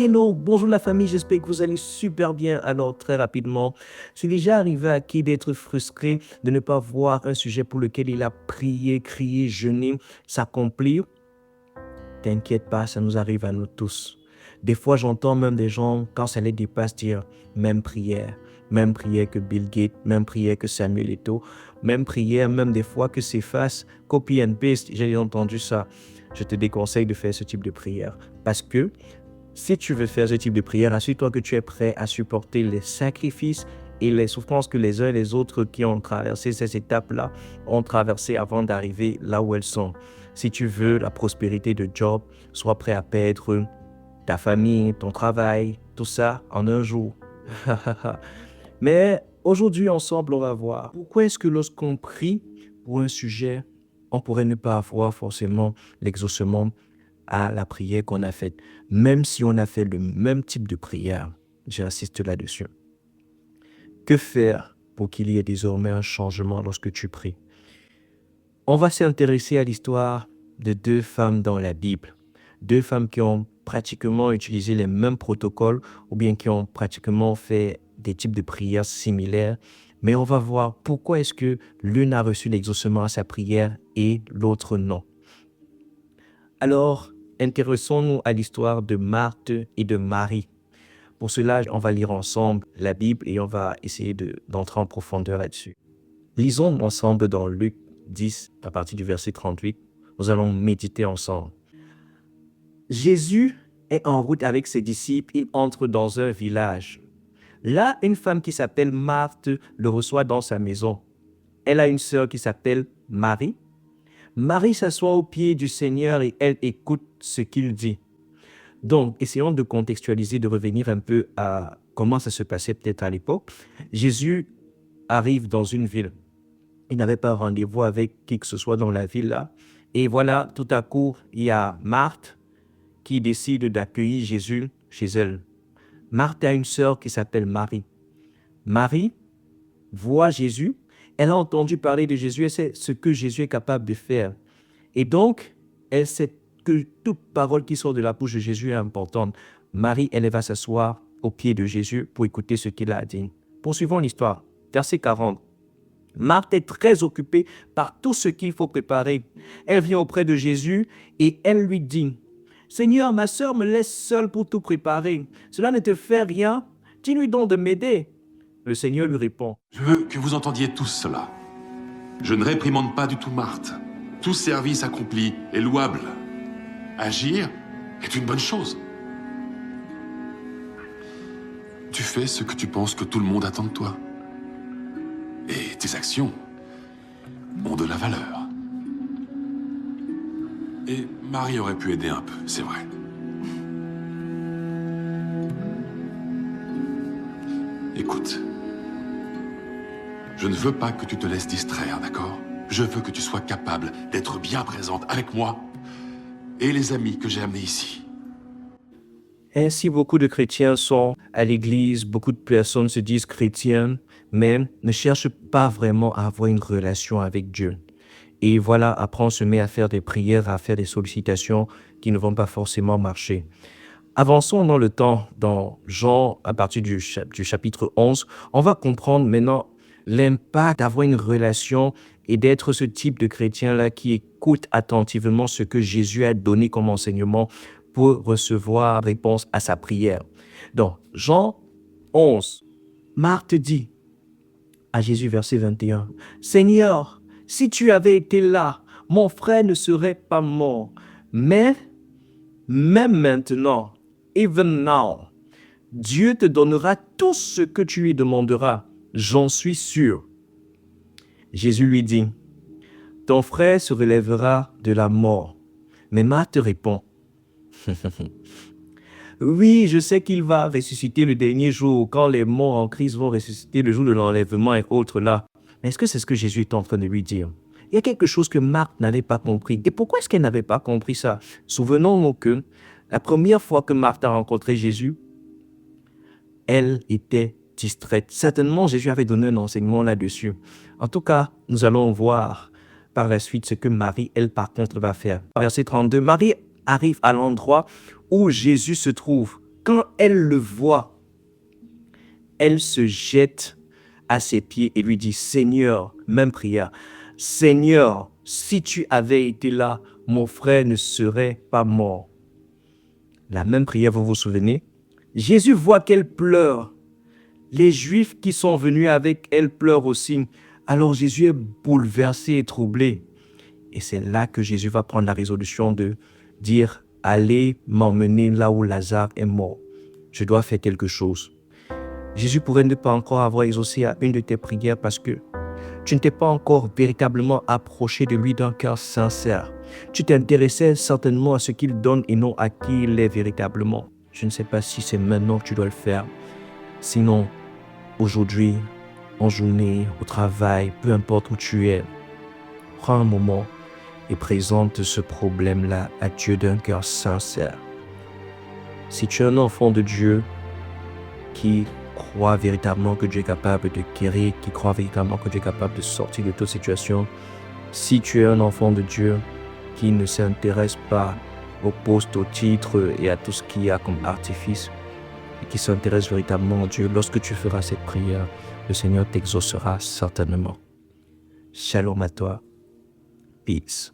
Hello, bonjour la famille, j'espère que vous allez super bien. Alors très rapidement, c'est déjà arrivé à qui d'être frustré de ne pas voir un sujet pour lequel il a prié, crié, jeûné s'accomplir? T'inquiète pas, ça nous arrive à nous tous. Des fois, j'entends même des gens, quand ça les dépasse, dire même prière que Bill Gates, même prière que Samuel Eto'o, même prière, même des fois que s'efface, copy and paste. J'ai entendu ça. Je te déconseille de faire ce type de prière parce que si tu veux faire ce type de prière, assure-toi que tu es prêt à supporter les sacrifices et les souffrances que les uns et les autres qui ont traversé ces étapes-là ont traversé avant d'arriver là où elles sont. Si tu veux la prospérité de Job, sois prêt à perdre ta famille, ton travail, tout ça en un jour. Mais aujourd'hui, ensemble, on va voir pourquoi est-ce que lorsqu'on prie pour un sujet, on pourrait ne pas avoir forcément l'exaucement à la prière qu'on a faite, même si on a fait le même type de prière. J'insiste là-dessus. Que faire pour qu'il y ait désormais un changement lorsque tu pries? On va s'intéresser à l'histoire de deux femmes dans la Bible. Deux femmes qui ont pratiquement utilisé les mêmes protocoles ou bien qui ont pratiquement fait des types de prières similaires. Mais on va voir pourquoi est-ce que l'une a reçu l'exaucement à sa prière et l'autre non. Alors, intéressons-nous à l'histoire de Marthe et de Marie. Pour cela, on va lire ensemble la Bible et on va essayer d'entrer en profondeur là-dessus. Lisons ensemble dans Luc 10, à partir du verset 38. Nous allons méditer ensemble. Jésus est en route avec ses disciples. Il entre dans un village. Là, une femme qui s'appelle Marthe le reçoit dans sa maison. Elle a une sœur qui s'appelle Marie. Marie s'assoit au pied du Seigneur et elle écoute ce qu'il dit. Donc, essayons de contextualiser, de revenir un peu à comment ça se passait peut-être à l'époque. Jésus arrive dans une ville. Il n'avait pas rendez-vous avec qui que ce soit dans la ville là. Et voilà, tout à coup, il y a Marthe qui décide d'accueillir Jésus chez elle. Marthe a une sœur qui s'appelle Marie. Marie voit Jésus. Elle a entendu parler de Jésus et sait ce que Jésus est capable de faire. Et donc, elle sait que toute parole qui sort de la bouche de Jésus est importante. Marie, elle va s'asseoir au pied de Jésus pour écouter ce qu'il a dit. Poursuivons l'histoire. Verset 40. Marthe est très occupée par tout ce qu'il faut préparer. Elle vient auprès de Jésus et elle lui dit, « Seigneur, ma sœur me laisse seule pour tout préparer. Cela ne te fait rien? Dis-lui donc de m'aider. » Le Seigneur lui répond, Je veux que vous entendiez tous cela. Je ne réprimande pas du tout Marthe. Tout service accompli est louable. Agir est une bonne chose. Tu fais ce que tu penses que tout le monde attend de toi. Et tes actions ont de la valeur. Et Marie aurait pu aider un peu, c'est vrai. Écoute, je ne veux pas que tu te laisses distraire, d'accord? Je veux que tu sois capable d'être bien présente avec moi et les amis que j'ai amenés ici. Ainsi, beaucoup de chrétiens sont à l'église, beaucoup de personnes se disent chrétiennes, mais ne cherchent pas vraiment à avoir une relation avec Dieu. Et voilà, après on se met à faire des prières, à faire des sollicitations qui ne vont pas forcément marcher. Avançons dans le temps, dans Jean, à partir du chapitre 11, on va comprendre maintenant l'impact d'avoir une relation et d'être ce type de chrétien-là qui écoute attentivement ce que Jésus a donné comme enseignement pour recevoir réponse à sa prière. Donc, Jean 11, Marthe dit à Jésus, verset 21, « Seigneur, si tu avais été là, mon frère ne serait pas mort. Mais, même maintenant, even now, Dieu te donnera tout ce que tu lui demanderas. J'en suis sûr. » Jésus lui dit, « Ton frère se relèvera de la mort. » Mais Marthe répond, « Oui, je sais qu'il va ressusciter le dernier jour, quand les morts en Christ vont ressusciter le jour de l'enlèvement et autres là. » Mais est-ce que c'est ce que Jésus est en train de lui dire? Il y a quelque chose que Marthe n'avait pas compris. Et pourquoi est-ce qu'elle n'avait pas compris ça? Souvenons-nous que la première fois que Marthe a rencontré Jésus, elle était distraite. Certainement, Jésus avait donné un enseignement là-dessus. En tout cas, nous allons voir par la suite ce que Marie, elle, par contre, va faire. Verset 32, Marie arrive à l'endroit où Jésus se trouve. Quand elle le voit, elle se jette à ses pieds et lui dit, Seigneur, même prière, Seigneur, si tu avais été là, mon frère ne serait pas mort. La même prière, vous vous souvenez? Jésus voit qu'elle pleure. Les Juifs qui sont venus avec elle pleurent aussi. Alors Jésus est bouleversé et troublé. Et c'est là que Jésus va prendre la résolution de dire, allez m'emmener là où Lazare est mort. Je dois faire quelque chose. Jésus pourrait ne pas encore avoir exaucé à une de tes prières parce que tu ne t'es pas encore véritablement approché de lui d'un cœur sincère. Tu t'intéressais certainement à ce qu'il donne et non à qui il est véritablement. Je ne sais pas si c'est maintenant que tu dois le faire. Sinon, aujourd'hui, en journée, au travail, peu importe où tu es, prends un moment et présente ce problème-là à Dieu d'un cœur sincère. Si tu es un enfant de Dieu qui croit véritablement que Dieu est capable de guérir, qui croit véritablement que Dieu est capable de sortir de toute situation, si tu es un enfant de Dieu qui ne s'intéresse pas au poste, au titre et à tout ce qu'il y a comme artifice, et qui s'intéresse véritablement à Dieu, lorsque tu feras cette prière, le Seigneur t'exaucera certainement. Shalom à toi. Peace.